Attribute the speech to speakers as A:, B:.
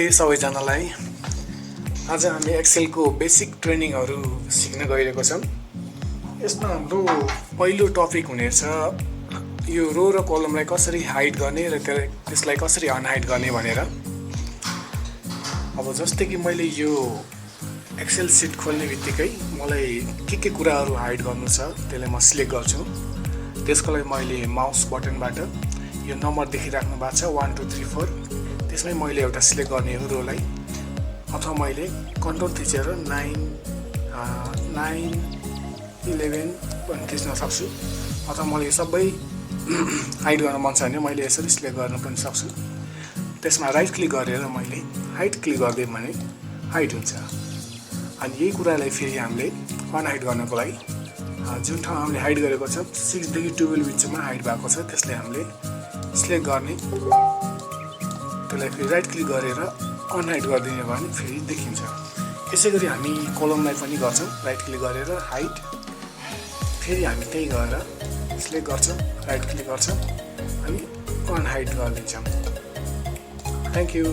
A: सबैजनालाई आज हामी एक्सेलको बेसिक ट्रेनिङहरू सिक्न गइरहेको छौँ। यसमा हाम्रो पहिलो टपिक हुनेछ यो रो र कलमलाई कसरी हाइड गर्ने र त्यसलाई कसरी अनहाइड गर्ने भनेर। अब जस्तै कि मैले यो एक्सेल सिट खोल्ने बित्तिकै मलाई के कुराहरू हाइड गर्नु छ त्यसलाई म सिलेक्ट गर्छु। त्यसको लागि मैले माउस बटनबाट यो नम्बर देखिराख्नु भएको छ 1 2 3 4, त्यसमै मैले एउटा सिलेक्ट गर्ने हो रोलाई, अथवा मैले कन्ट्रोल थिचेर 9 11 पनि थिच्न सक्छु, अथवा मैले सबै हाइड गर्न मन छ भने मैले यसरी सिलेक्ट गर्न पनि सक्छु। त्यसमा राइट क्लिक गरेर मैले हाइड क्लिक गरिदिएँ भने हाइड हुन्छ। अनि यही कुरालाई फेरि हामीले अनहाइड गर्नको लागि जुन ठाउँ हामीले हाइड गरेको छ 6 देखि 12 बिचमा हाइड भएको छ त्यसलाई हामीले सिलेक्ट गर्ने, त्यसलाई फेरि राइट क्लिक गरेर अनहाइड गरिदिने भने फेरि देखिन्छ। यसै गरी हामी कलमलाई पनि गर्छौँ, राइट क्लिक गरेर हाइड, फेरि हामी त्यही गरेर सिलेक्ट गर्छौँ, राइट क्लिक गर्छौँ अनि अनहाइड गरिदिन्छौँ। Thank you.